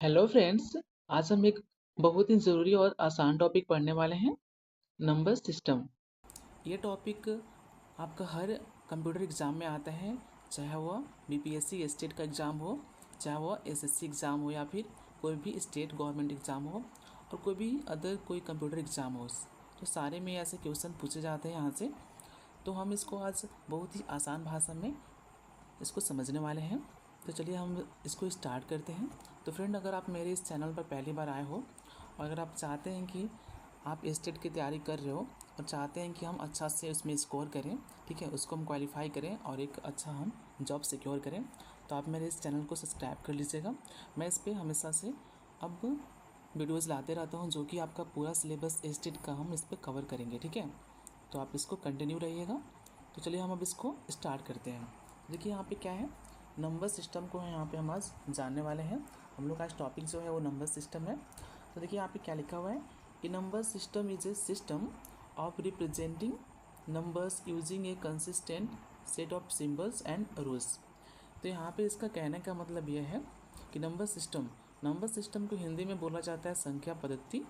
Hello friends. आज हम एक बहुत ही ज़रूरी और आसान टॉपिक पढ़ने वाले हैं, नंबर सिस्टम। ये टॉपिक आपका हर कंप्यूटर एग्ज़ाम में आता है, चाहे वह बीपीएससी स्टेट का एग्ज़ाम हो, चाहे वह एसएससी एग्ज़ाम हो, या फिर कोई भी स्टेट गवर्नमेंट एग्ज़ाम हो, और कोई भी अदर कोई कंप्यूटर एग्ज़ाम हो। तो सारे में ऐसे क्वेश्चन पूछे जाते हैं यहाँ से। तो हम इसको आज बहुत ही आसान भाषा में इसको समझने वाले हैं। तो चलिए हम इसको स्टार्ट करते हैं। तो फ्रेंड, अगर आप मेरे इस चैनल पर पहली बार आए हो और अगर आप चाहते हैं कि आप स्टेट की तैयारी कर रहे हो और चाहते हैं कि हम अच्छा से उसमें स्कोर करें, ठीक है, उसको हम क्वालिफाई करें और एक अच्छा हम जॉब सिक्योर करें, तो आप मेरे इस चैनल को सब्सक्राइब कर लीजिएगा। मैं इस पर हमेशा से अब वीडियोज़ लाते रहता हूँ जो कि आपका पूरा सिलेबस स्टेट का हम इस पर कवर करेंगे, ठीक है। तो आप इसको कंटिन्यू रहिएगा। तो चलिए हम अब इसको स्टार्ट करते हैं। देखिए यहाँ पे क्या है, नंबर सिस्टम को यहाँ पे हम आज जानने वाले हैं। हम लोग का आज टॉपिक जो है वो नंबर सिस्टम है। तो देखिए यहाँ पे क्या लिखा हुआ है, a number system is a system of representing numbers using a consistent set of symbols and rules. तो यहाँ पे इसका कहने का मतलब यह है कि नंबर सिस्टम को हिंदी में बोला जाता है संख्या पद्धति।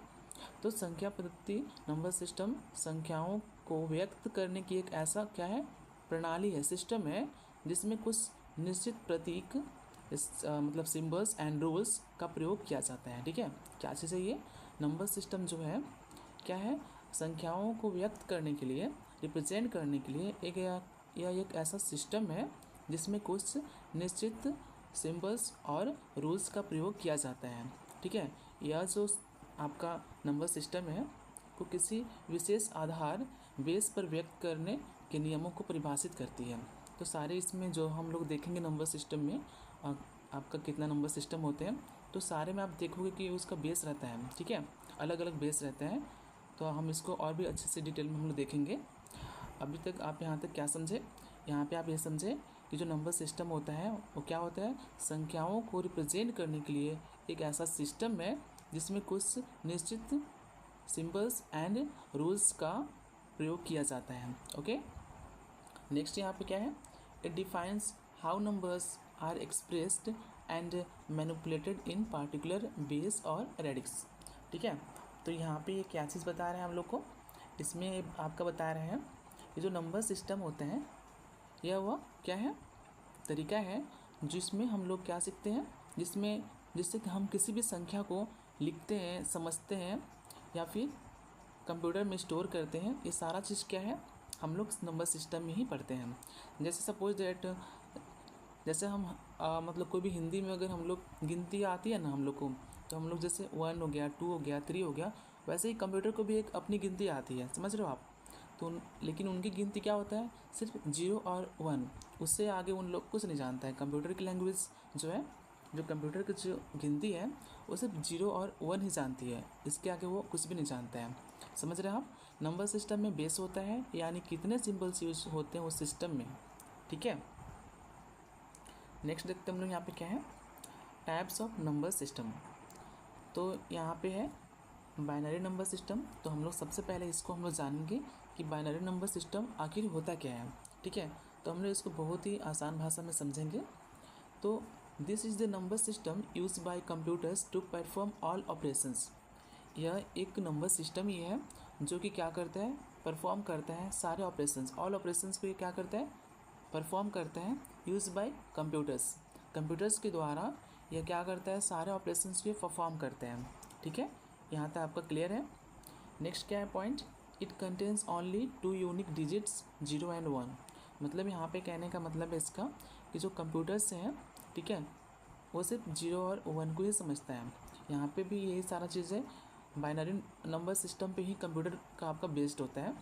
तो संख्या पद्धति नंबर सिस्टम संख्याओं को व्यक्त करने की एक ऐसा क्या है, प्रणाली है, सिस्टम है, जिसमें कुछ निश्चित प्रतीक मतलब सिंबल्स एंड रूल्स का प्रयोग किया जाता है, ठीक है। क्या चीज़ है ये, नंबर सिस्टम जो है क्या है, संख्याओं को व्यक्त करने के लिए, रिप्रेजेंट करने के लिए यह एक ऐसा सिस्टम है जिसमें कुछ निश्चित सिंबल्स और रूल्स का प्रयोग किया जाता है, ठीक है। यह जो आपका नंबर सिस्टम है को किसी विशेष आधार बेस पर व्यक्त करने के नियमों को परिभाषित करती है। तो सारे इसमें जो हम लोग देखेंगे नंबर सिस्टम में आपका कितना नंबर सिस्टम होते हैं, तो सारे में आप देखोगे कि उसका बेस रहता है, ठीक है, अलग अलग बेस रहता है। तो हम इसको और भी अच्छे से डिटेल में हम लोग देखेंगे। अभी तक आप यहाँ तक क्या समझे, यहाँ पे आप ये समझे कि जो नंबर सिस्टम होता है वो क्या होता है, संख्याओं को रिप्रेजेंट करने के लिए एक ऐसा सिस्टम है जिसमें कुछ निश्चित सिंबल्स एंड रूल्स का प्रयोग किया जाता है, ओके। नेक्स्ट यहाँ पे क्या है, it defines how numbers are expressed and manipulated in particular base और रेडिक्स, ठीक है। तो यहाँ पे ये क्या चीज़ बता रहे हैं हम लोग को, इसमें आपका बता रहे हैं ये जो नंबर सिस्टम होते हैं यह वह क्या है, तरीका है जिसमें हम लोग क्या सीखते हैं, जिससे कि हम किसी भी संख्या को लिखते हैं, समझते हैं या फिर कंप्यूटर में स्टोर करते हैं। ये सारा चीज़ क्या है, हम लोग नंबर सिस्टम में ही पढ़ते हैं। जैसे सपोज दैट, जैसे हम मतलब कोई भी हिंदी में अगर हम लोग गिनती आती है ना हम लोग को, तो हम लोग जैसे 1 हो गया, 2 हो गया, 3 हो गया, वैसे ही कंप्यूटर को भी एक अपनी गिनती आती है, समझ रहे हो आप। तो लेकिन उनकी गिनती क्या होता है, सिर्फ 0 और 1, उससे आगे उन लोग कुछ नहीं जानता है। कंप्यूटर की लैंग्वेज जो है, जो कंप्यूटर की जो गिनती है वो सिर्फ 0 और 1 ही जानती है, इसके आगे वो कुछ भी नहीं जानता है, समझ रहे हैं आप। नंबर सिस्टम में बेस होता है, यानी कितने सिंबल्स यूज होते हैं उस सिस्टम में, ठीक है। नेक्स्ट देखते हैं हम लोग यहाँ पे क्या है, टाइप्स ऑफ नंबर सिस्टम। तो यहाँ पे है बाइनरी नंबर सिस्टम। तो हम लोग सबसे पहले इसको हम लोग जानेंगे कि बाइनरी नंबर सिस्टम आखिर होता क्या है, ठीक है। तो हम लोग इसको बहुत ही आसान भाषा में समझेंगे। तो this is the number system use by computers to perform all operations. यह एक नंबर सिस्टम ही है जो कि क्या करता है, परफॉर्म करता है सारे ऑपरेशंस, ऑल ऑपरेशंस को ये क्या करता है, परफॉर्म करता है, यूज बाय कंप्यूटर्स के द्वारा यह क्या करता है, सारे ऑपरेशंस को परफॉर्म करते हैं, ठीक है। यहाँ तक आपका क्लियर है। नेक्स्ट क्या है point, it contains only 2 unique digits 0 and 1। मतलब यहाँ पे कहने का मतलब है इसका कि जो कंप्यूटर्स हैं, ठीक है, वो सिर्फ 0 और 1 को ही समझता है। यहाँ पे भी यही सारा चीज़ है, बाइनरी नंबर सिस्टम पे ही कंप्यूटर का आपका बेस्ड होता है।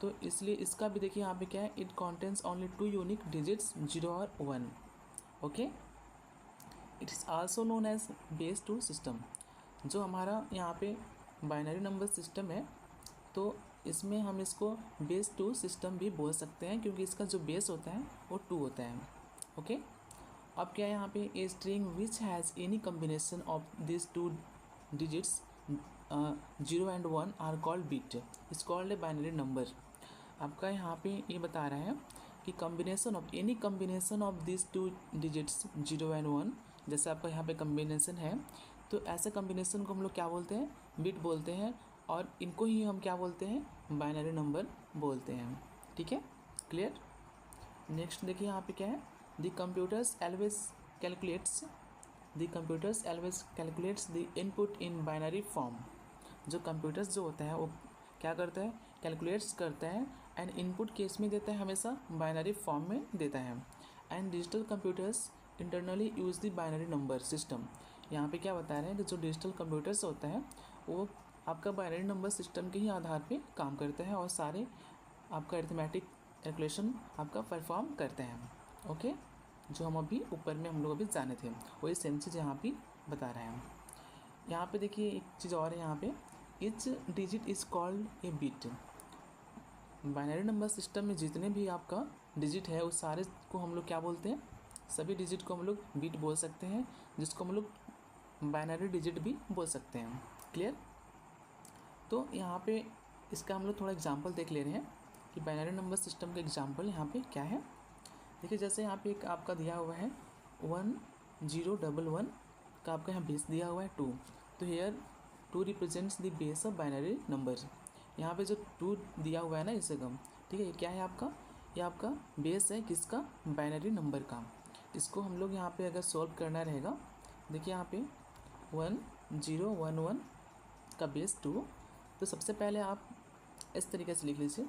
तो इसलिए इसका भी देखिए यहाँ पे क्या है, it contains only 2 unique digits 0 और 1, okay. It is also known as base 2 system. जो हमारा यहाँ पे बाइनरी नंबर सिस्टम है, तो इसमें हम इसको बेस 2 सिस्टम भी बोल सकते हैं, क्योंकि इसका जो बेस होता है वो 2 होता है, ओके। अब क्या है यहाँ पे, a string which has any combination of this 2 digits 0 and 1 are called bit, is called a binary number. आपका यहाँ पे ये बता रहा है कि combination of any combination of this 2 digits 0 and 1, जैसे आपका यहाँ पे कम्बिनेशन है तो ऐसे कॉम्बिनेशन को हम लोग क्या बोलते हैं, बिट बोलते हैं, और इनको ही हम क्या बोलते हैं, बाइनरी नंबर बोलते हैं। ठीक है, क्लियर। नेक्स्ट देखिए यहाँ पे क्या है, the computers always calculates the input in binary form. जो कंप्यूटर्स जो होता है वो क्या करता है, कैलकुलेट्स करता है, एंड इनपुट केस में देता है हमेशा बाइनरी फॉर्म में देता है। And digital computers internally use the binary number system. यहाँ पे क्या बता रहे हैं कि जो डिजिटल कंप्यूटर्स होता है वो आपका बाइनरी नंबर सिस्टम के ही आधार पे काम करते हैं और सारे आपका अरिथमेटिक कैलकुलेशन आपका परफॉर्म करते हैं। ओके, जो हम अभी ऊपर में हम लोग अभी जाने थे वही सेम चीज़ यहाँ पे बता रहे हैं। यहाँ पे देखिए एक चीज़ और है, यहाँ पे each digit is called a bit. Binary number system में जितने भी आपका डिजिट है उस सारे को हम लोग क्या बोलते हैं, सभी डिजिट को हम लोग बिट बोल सकते हैं, जिसको हम लोग बाइनरी डिजिट भी बोल सकते हैं। क्लियर। तो यहाँ पे इसका हम लोग थोड़ा एग्जांपल देख ले रहे हैं कि बाइनरी नंबर सिस्टम का एग्जांपल यहाँ पे क्या है। देखिए जैसे यहाँ पे एक आपका दिया हुआ है 1011 का आपका यहाँ बेस दिया हुआ है 2, तो here 2 represents the base of binary number. यहाँ पे जो 2 दिया हुआ है ना इसे कम, ठीक है, ये क्या है आपका, ये आपका बेस है किसका, बाइनरी नंबर का। इसको हम लोग यहाँ पे अगर सॉल्व करना रहेगा, देखिए यहाँ पे 1011 का बेस 2, तो सबसे पहले आप इस तरीके से लिख लीजिए।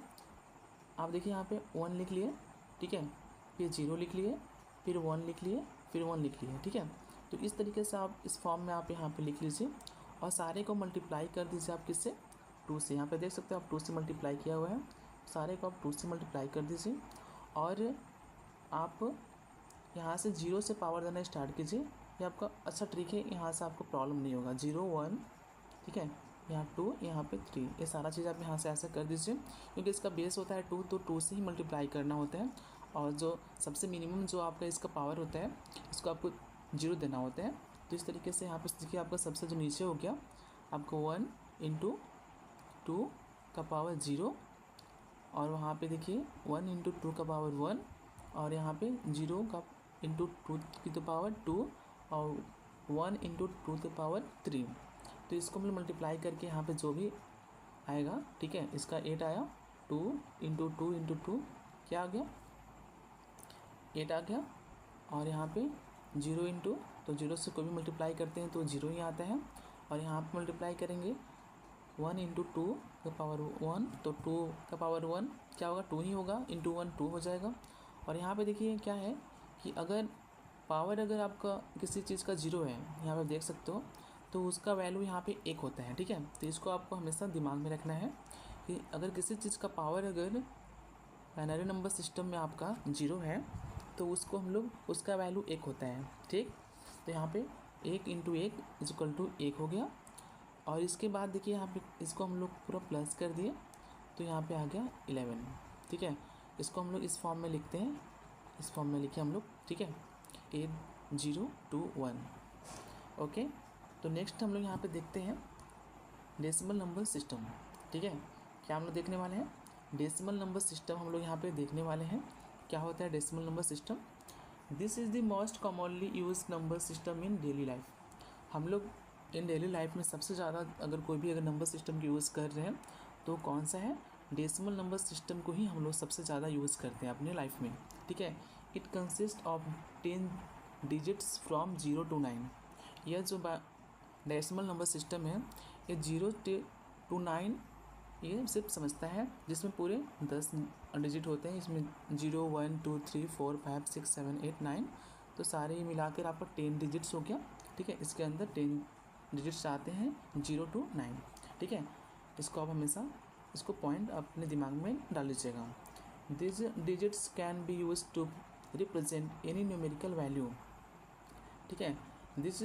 आप देखिए यहाँ पे 1 लिख लिए, ठीक है, फिर 0 लिख लिए, फिर 1 लिख लिए, फिर 1 लिख लिए, ठीक है। तो इस तरीके से आप इस फॉर्म में आप यहाँ पे लिख लीजिए और सारे को मल्टीप्लाई कर दीजिए आप किससे, 2 से। यहाँ पे देख सकते हो आप 2 से मल्टीप्लाई किया हुआ है, सारे को आप 2 से मल्टीप्लाई कर दीजिए और आप यहाँ से 0 से पावर देना स्टार्ट कीजिए। ये आपका अच्छा ट्रिक है, यहाँ से आपको प्रॉब्लम नहीं होगा। 0 1, ठीक है, यहाँ 2, यहाँ पे 3, ये सारा चीज़ आप यहाँ से ऐसा कर दीजिए, क्योंकि इसका बेस होता है 2, तो 2 से ही मल्टीप्लाई करना होता है, और जो सबसे मिनिमम जो आपका इसका पावर होता है इसको आपको 0 देना होता है। तो इस तरीके से यहाँ पर देखिए आपका सबसे जो नीचे हो गया आपको 1 × 2 का पावर 0, और वहाँ पे देखिए 1 × 2 का पावर 1, और यहाँ पे 0 का × 2 की तो पावर 2, और 1 × 2 की पावर 3। तो इसको हम मल्टीप्लाई करके यहाँ पे जो भी आएगा, ठीक है, इसका 8 आया, 2 × 2 × 2 क्या आ गया, 8 आ गया, और यहाँ पे 0 × तो 0 से कोई भी मल्टीप्लाई करते हैं तो 0 ही आता है, और यहाँ पे मल्टीप्लाई करेंगे 1 × 2 का पावर 1, तो 2 का पावर 1 क्या होगा, 2 ही होगा, × 1 2 हो जाएगा। और यहाँ पे देखिए क्या है कि अगर पावर अगर आपका किसी चीज़ का 0 है, यहाँ पे देख सकते हो, तो उसका वैल्यू यहाँ पे 1 होता है, ठीक है। तो इसको आपको हमेशा दिमाग में रखना है कि अगर किसी चीज़ का पावर अगर बाइनरी नंबर सिस्टम में आपका 0 है तो उसको हम लोग उसका वैल्यू 1 होता है, ठीक। तो यहाँ पे 1 × 1 = 1 हो गया, और इसके बाद देखिए यहाँ पे इसको हम लोग पूरा प्लस कर दिए, तो यहाँ पे आ गया 11, ठीक है। इसको हम लोग इस फॉर्म में लिखते हैं, इस फॉर्म में लिखे हम लोग, ठीक है, 8 0 2 1। ओके, तो नेक्स्ट हम लोग यहाँ पे देखते हैं डेसिमल नंबर सिस्टम, ठीक है। क्या हम लोग देखने वाले हैं, डेसिमल नंबर सिस्टम हम लोग यहाँ पे देखने वाले हैं। क्या होता है decimal number system, this is the most commonly use number system in daily life. हम लोग इन डेली लाइफ में सबसे ज़्यादा अगर कोई भी अगर नंबर सिस्टम की यूज़ कर रहे हैं तो कौन सा है, डेसिमल नंबर सिस्टम को ही हम लोग सबसे ज़्यादा यूज़ करते हैं अपने लाइफ में, ठीक है। It consist of 10 digits from 0 to 9। यह जो डेसिमल नंबर सिस्टम है ये 0 to 9 ये सिर्फ समझता है, जिसमें पूरे 10 डिजिट होते हैं, इसमें 0 1 2 3 4 5 6 7 8 9, तो सारे ही मिलाकर आपका 10 डिजिट्स हो गया, ठीक है। इसके अंदर 10 डिजिट्स आते हैं 0 to 9, ठीक है। इसको आप हमेशा इसको पॉइंट अपने दिमाग में डाल लीजिएगा। This digits can be use to represent any numerical value, ठीक है। This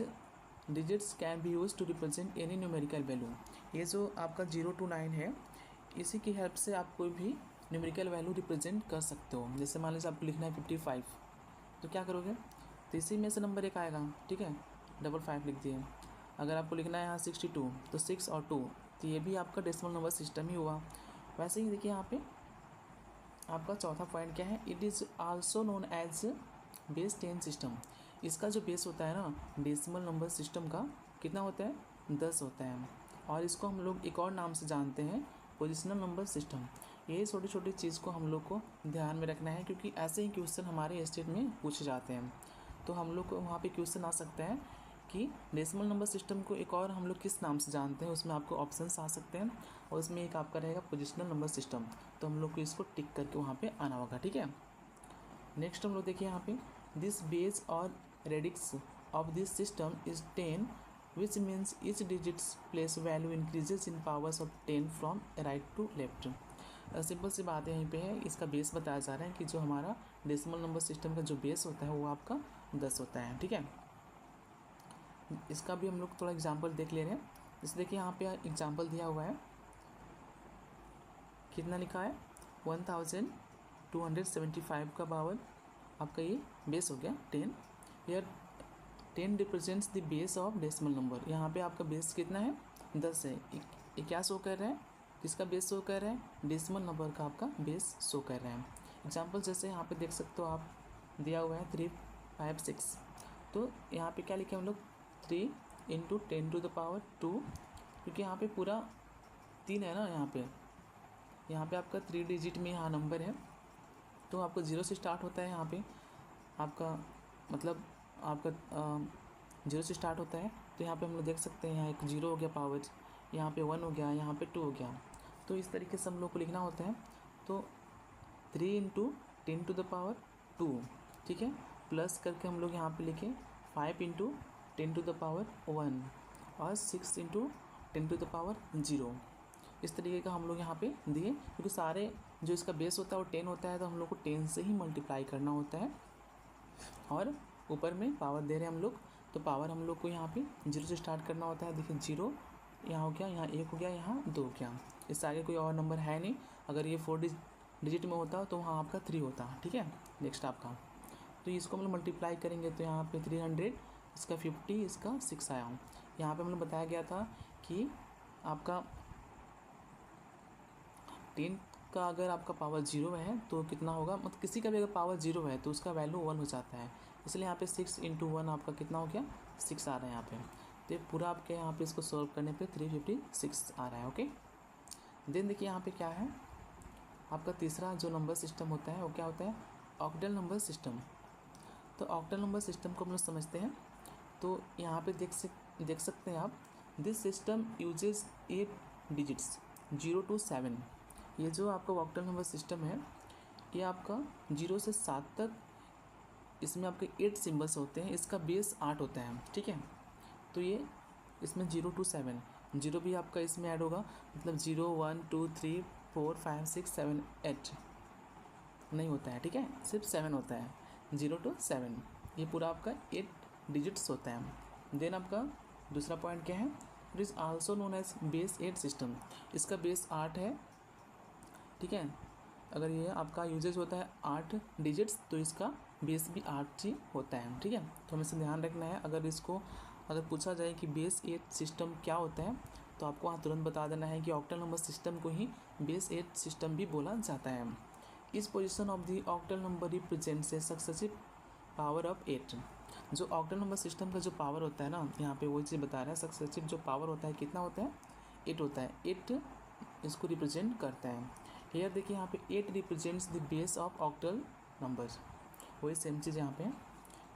digits can be use to represent any numerical value. ये जो आपका 0 to 9 है, इसी की हेल्प से आप कोई भी न्यूमेरिकल वैल्यू रिप्रेजेंट कर सकते हो। जैसे मान लीजिए आपको लिखना है 55, तो क्या करोगे, तो इसी में से नंबर 1 आएगा, ठीक है, 55 लिख दिए। अगर आपको लिखना है यहाँ 62, तो 6 और 2, तो ये भी आपका डेसिमल नंबर सिस्टम ही हुआ। वैसे ही देखिए यहाँ पे आपका चौथा पॉइंट क्या है, it is also known as base 10 system. इसका जो बेस होता है ना डेसिमल नंबर सिस्टम का, कितना होता है, 10 होता है। और इसको हम लोग एक और नाम से जानते हैं, पोजिशनल नंबर सिस्टम। यही छोटी छोटी चीज़ को हम लोग को ध्यान में रखना है, क्योंकि ऐसे ही क्वेश्चन हमारे स्टेट में पूछे जाते हैं। तो हम लोग को वहाँ पे क्वेश्चन आ सकता है कि डेसिमल नंबर सिस्टम को एक और हम लोग किस नाम से जानते हैं, उसमें आपको ऑप्शंस आ सकते हैं, और उसमें एक आपका रहेगा पोजिशनल नंबर सिस्टम। तो हम लोग को इसको टिक करके वहाँ पे आना होगा, ठीक है। नेक्स्ट हम लोग देखिए यहाँ पे, दिस बेस और radix of this system is 10, which means each digits place value increases in powers of 10 from right to left. Simple सी बात यहीं पे है, इसका बेस बताया जा रहा है कि जो हमारा डेसिमल नंबर सिस्टम का जो बेस होता है वो आपका 10 होता है, ठीक है। इसका भी हम लोग थोड़ा एग्जांपल देख ले रहे हैं। जैसे देखिए यहाँ पे एग्जांपल दिया हुआ है, कितना लिखा है, 1275 का पावर आपका ये बेस हो गया 10। यार 10 represents the base of decimal number. यहाँ पे आपका बेस कितना है, 10 है। ये क्या शो कर रहा है, किसका बेस शो कर रहा है, डेसिमल नंबर का आपका बेस शो कर रहा है। एग्जांपल जैसे यहाँ पे देख सकते हो आप, दिया हुआ है 356। तो यहाँ पे क्या लिखे हम लोग, 3 × 10⁻², क्योंकि यहाँ पे पूरा 3 है ना, यहाँ पे आपका 3 डिजिट में यहाँ नंबर है, तो आपको 0 से स्टार्ट होता है। यहाँ पे आपका मतलब आपका 0 से स्टार्ट होता है। तो यहाँ पे हम लोग देख सकते हैं, यहाँ एक 0 हो गया पावर, यहाँ पे 1 हो गया, यहाँ पे 2 हो गया। तो इस तरीके से हम लोग को लिखना होता है। तो 3 × 10⁻², ठीक है, प्लस करके हम लोग यहाँ पे लिखें 5 × 10⁻1 और 6 × 10⁻0। इस तरीके का हम लोग यहाँ पे दिए, क्योंकि सारे जो इसका बेस होता है वो 10 होता है, तो हम लोग को 10 से ही मल्टीप्लाई करना होता है। और ऊपर में पावर दे रहे हैं हम लोग, तो पावर हम लोग को यहाँ पे 0 से स्टार्ट करना होता है। देखिए 0 यहाँ हो गया, यहाँ 1 हो गया, यहाँ 2 हो गया। इससे आगे कोई और नंबर है नहीं। अगर ये 4 डिजिट में होता तो वहाँ आपका 3 होता, ठीक है। नेक्स्ट आपका, तो इसको हम लोग मल्टीप्लाई करेंगे, तो यहाँ पे 300, इसका 50, इसका 6 आया हूँ। यहाँ पे हम लोग बताया गया था कि आपका 10 का अगर आपका पावर 0 है तो कितना होगा, मतलब किसी का भी अगर पावर 0 है तो उसका वैल्यू 1 हो जाता है। इसलिए यहाँ पे 6 × 1 आपका कितना हो गया, 6 आ रहा है यहाँ पे। तो ये पूरा आपके यहाँ पे इसको सॉल्व करने पे 356 आ रहा है, ओके। देन देखिए यहाँ पे क्या है, आपका तीसरा जो नंबर सिस्टम होता है वो क्या होता है, ऑक्टल नंबर सिस्टम। तो ऑक्टल नंबर सिस्टम को हम लोग समझते हैं। तो यहाँ पे देख सकते हैं आप, this system uses 8 digits 0 to 7। ये जो आपका ऑक्टल नंबर सिस्टम है, ये आपका 0 से 7 तक, इसमें आपके 8 सिम्बल्स होते हैं। इसका बेस 8 होता है, ठीक है। तो ये इसमें 0 to 7, 0 भी आपका इसमें ऐड होगा, मतलब 0 1 2 3 4 5 6 7 8 नहीं होता है, ठीक है, सिर्फ 7 होता है, 0 to 7। ये पूरा आपका 8 डिजिट्स होता है। देन आपका दूसरा पॉइंट क्या है, it is also known as base 8 system. इसका बेस 8 है, ठीक है। अगर ये आपका यूजेज होता है 8 डिजिट्स, तो इसका बेस भी 8 ही होता है, ठीक है। तो हमें इसे ध्यान रखना है। अगर पूछा जाए कि बेस 8 सिस्टम क्या होता है, तो आपको वहाँ तुरंत बता देना है कि ऑक्टल नंबर सिस्टम को ही बेस 8 सिस्टम भी बोला जाता है। इस position of the octal number represents A successive power of 8। जो ऑक्टल नंबर सिस्टम का जो पावर होता है ना, यहाँ पे वही चीज़ बता रहा है, सक्सेसिव जो पावर होता है कितना होता है, 8 होता है। 8 इसको रिप्रेजेंट करता है। हेयर देखिए यहाँ पे 8 represents the base of octal numbers. वही सेम चीज़ यहाँ पे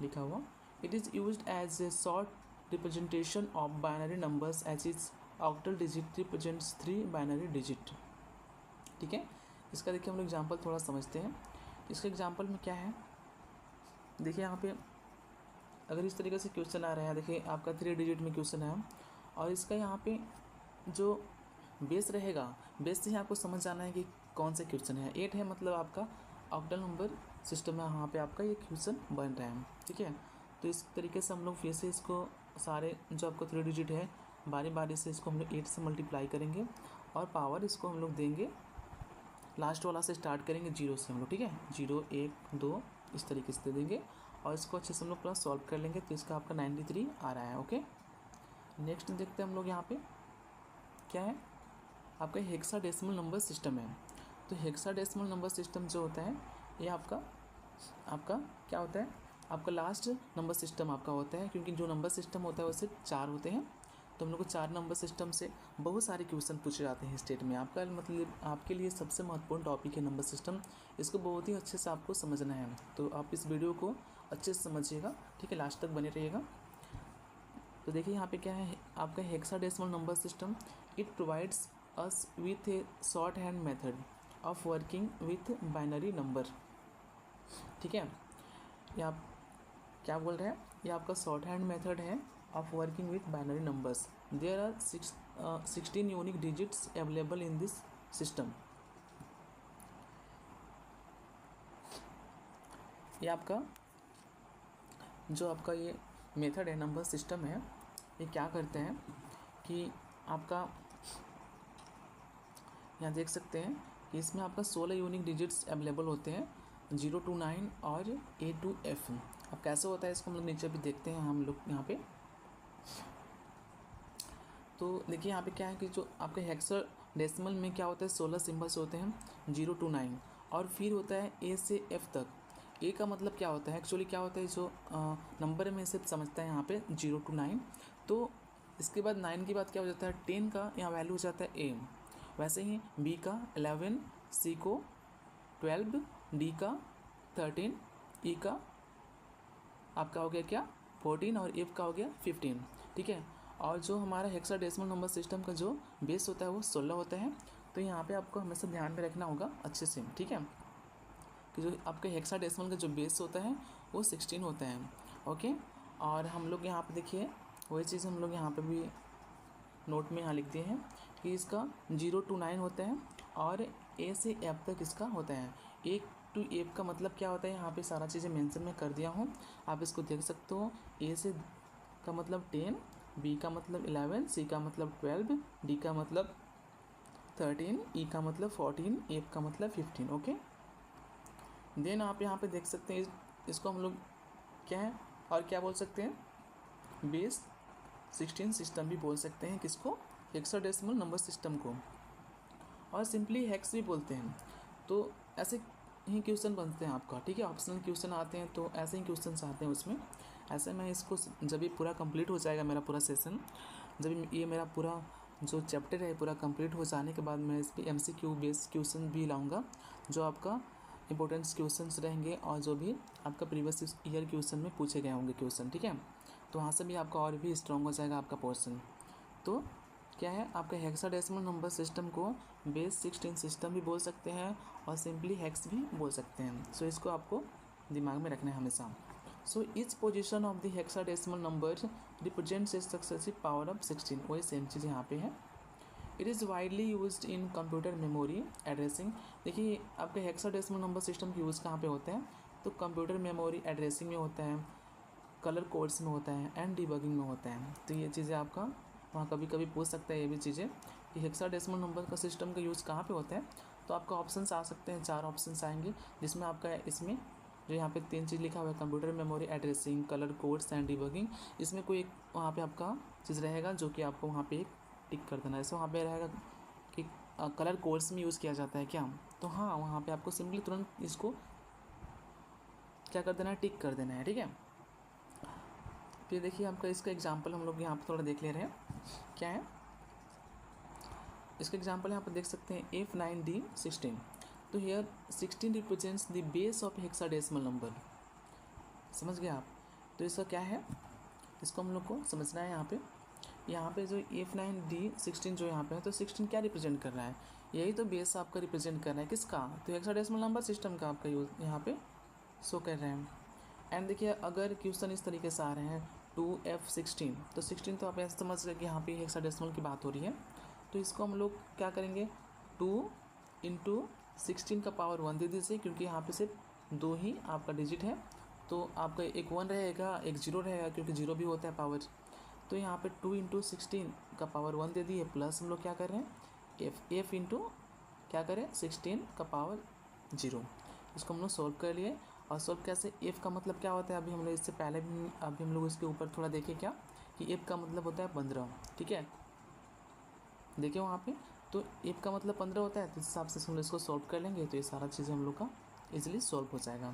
लिखा हुआ, it is used as a short representation of binary numbers as is octal digit represents 3 binary digit, ठीक है। इसका देखिए हम लोग एग्जाम्पल थोड़ा समझते हैं। इसके एग्जाम्पल में क्या है, देखिए यहाँ पे अगर इस तरीके से क्वेश्चन आ रहा है, देखिए आपका 3 डिजिट में क्वेश्चन है, और इसका यहाँ पे जो बेस रहेगा, बेस से ही आपको समझ जाना है कि कौन से क्वेश्चन है। 8 है मतलब आपका ऑक्टल नंबर सिस्टम में यहाँ पे आपका ये क्वेश्चन बन रहा है, ठीक है। तो इस तरीके से हम लोग फिर से इसको सारे जो आपको 3 डिजिट है, बारी बारी से इसको हम लोग 8 से मल्टीप्लाई करेंगे, और पावर इसको हम लोग देंगे, लास्ट वाला से स्टार्ट करेंगे 0 से हम लोग, ठीक है। 0 1 2 इस तरीके से दे देंगे, और इसको अच्छे से हम लोग प्लस सॉल्व कर लेंगे। तो इसका आपका 93 आ रहा है, ओके। नेक्स्ट देखते हैं हम लोग यहाँ पे क्या है, आपका हेक्साडेसिमल नंबर सिस्टम है। तो हेक्साडेसिमल नंबर सिस्टम जो होता है, ये आपका क्या होता है, आपका लास्ट नंबर सिस्टम आपका होता है, क्योंकि जो नंबर सिस्टम होता है वो सिर्फ 4 होते हैं। तो हम लोग को 4 नंबर सिस्टम से बहुत सारे क्वेश्चन पूछे जाते हैं स्टेट में। आपका मतलब आपके लिए सबसे महत्वपूर्ण टॉपिक है नंबर सिस्टम। इसको बहुत ही अच्छे से आपको समझना है, तो आप इस वीडियो को अच्छे से समझिएगा, ठीक है, लास्ट तक बने रहिएगा। तो देखिए यहाँ पे क्या है, आपका hexadecimal number system. It provides us with A short hand method of working with binary number, ठीक है। ये आप क्या बोल रहे हैं, ये आपका शॉर्ट हैंड मेथड है of working with binary numbers. There are 16 unique digits available in this system. ये आपका जो आपका ये मेथड है, नंबर सिस्टम है, ये क्या करते हैं कि आपका यहाँ देख सकते हैं कि इसमें आपका 16 यूनिक डिजिट्स अवेलेबल होते हैं, 0 to 9 और A to F। अब कैसे होता है इसको हम लोग नीचे भी देखते हैं हम लोग यहाँ पे। तो देखिए यहाँ पे क्या है कि जो आपके हेक्साडेसिमल में क्या होता है, 16 सिम्बल्स होते हैं 0 to 9, और फिर होता है A से F तक। ए का मतलब क्या होता है, एक्चुअली क्या होता है, जो नंबर में सिर्फ समझता है यहाँ पे 0 to 9। तो इसके बाद 9 के बाद क्या हो जाता है, 10 का यहाँ वैल्यू हो जाता है ए। वैसे ही बी का 11, सी को 12, डी का 13, ई का आपका हो गया क्या 14 और एफ का हो गया 15, ठीक है। और जो हमारा हेक्साडेसिमल नंबर सिस्टम का जो बेस होता है वो 16 होता है। तो यहाँ पे आपको हमेशा ध्यान में रखना होगा अच्छे से, ठीक है, कि जो आपके हेक्साडेसिमल का जो बेस होता है वो 16 होता है, ओके। और हम लोग यहाँ पे देखिए वही चीज़ हम लोग यहाँ पे भी नोट में यहाँ लिख दिए हैं कि इसका 0 to 9 होता है और ए से एफ तक इसका होता है। ए टू एफ का मतलब क्या होता है, यहाँ पे सारा चीज़ें मेंशन में कर दिया हूँ, आप इसको देख सकते हो। ए से का मतलब 10, बी का मतलब 11, सी का मतलब 12, डी का मतलब 13, ई का मतलब 14, एफ का मतलब 15, ओके। देन आप यहाँ पे देख सकते हैं इसको हम लोग क्या है और क्या बोल सकते हैं, बेस 16 सिस्टम भी बोल सकते हैं, किसको, हेक्साडेसिमल नंबर सिस्टम को, और सिंपली हेक्स भी बोलते हैं। तो ऐसे ही क्वेश्चन बनते हैं आपका, ठीक है, ऑप्शनल क्वेश्चन आते हैं तो ऐसे ही क्वेश्चन आते हैं उसमें। ऐसे मैं इसको जब ये पूरा कंप्लीट हो जाएगा मेरा पूरा सेशन, जब ये मेरा पूरा जो चैप्टर है पूरा कंप्लीट हो जाने के बाद मैं इस पर MCQ बेस्ड क्वेश्चन भी लाऊंगा, जो आपका इंपॉर्टेंट क्वेश्चंस रहेंगे और जो भी आपका प्रीवियस ईयर क्वेश्चन में पूछे गए होंगे क्वेश्चन, ठीक है। तो वहाँ से भी आपका और भी स्ट्रॉन्ग हो जाएगा आपका पोर्शन। तो क्या है, आपका हेक्साडेसिमल नंबर सिस्टम को बेस 16 सिस्टम भी बोल सकते हैं और सिंपली हेक्स भी बोल सकते हैं। सो इसको आपको दिमाग में रखना है हमेशा। So each position of the hexadecimal number represents A successive power of 16। वही सेम चीज़ यहाँ पे है। It is widely used in computer memory addressing. देखिए आपके हेक्साडेसिमल नंबर सिस्टम की यूज़ कहाँ पे होता है, तो कंप्यूटर मेमोरी एड्रेसिंग में होता है, कलर कोड्स में होता है एंड डिबगिंग में होता है। तो ये चीज़ें आपका वहाँ कभी कभी पूछ सकता है ये भी चीज़ें कि हेक्साडेसिमल नंबर का सिस्टम का यूज़ कहाँ पे होता है। तो आपका ऑप्शंस आ सकते हैं, 4 ऑप्शंस आएंगे, जिसमें आपका इसमें जो यहाँ पे 3 चीज़ लिखा हुआ है, computer memory addressing, colour codes and debugging, इसमें कोई एक वहाँ पे आपका चीज़ रहेगा जो कि आपको वहाँ पे एक टिक कर देना है। जैसे वहाँ पे रहेगा कि कलर कोड्स में यूज़ किया जाता है क्या, तो हाँ वहाँ पे आपको सिंपली तुरंत इसको क्या कर देना है, टिक कर देना है, ठीक है। फिर देखिए आपका इसका एग्जांपल हम लोग यहाँ पर थोड़ा देख ले रहे हैं क्या है। इसका एग्जांपल यहाँ पर देख सकते हैं F9D16। तो here 16 represents the base of hexadecimal number, समझ गए आप। तो इसका क्या है, इसको हम लोग को समझना है। यहाँ पे जो F9D16 जो यहाँ पे है, तो 16 क्या रिप्रेजेंट कर रहा है, यही तो बेस आपका रिप्रेजेंट कर रहा है, किसका, तो हेक्साडेसिमल नंबर सिस्टम का आपका यूज यहाँ पे शो कर रहे हैं। एंड देखिए अगर क्वेश्चन इस तरीके से आ रहे हैं 2F16, तो 16 तो आप ऐसे समझ रहे कि यहाँ पे हेक्साडेसिमल की बात हो रही है। तो इसको हम लोग क्या करेंगे, 2 × 16 का पावर 1 दे दीजिए, क्योंकि यहाँ पे सिर्फ 2 ही आपका डिजिट है। तो आपका एक 1 रहेगा, एक 0 रहेगा, क्योंकि 0 भी होता है पावर। तो यहाँ पे 2 × 16 का पावर 1 दे दिए, प्लस हम लोग क्या कर रहे हैं f इंटू क्या करें 16 का पावर 0। इसको हम लोग सॉल्व कर लिए। और सॉल्व कैसे, f का मतलब क्या होता है, अभी हम लोग इससे पहले भी अभी हम लोग इसके ऊपर थोड़ा देखें क्या कि f का मतलब होता है 15, ठीक है, देखिए वहाँ पे। तो f का मतलब 15 होता है, तो इस हिसाब से हम लोग इसको सॉल्व कर लेंगे, तो ये सारा चीज़ें हम लोग का इजीली सॉल्व हो जाएगा।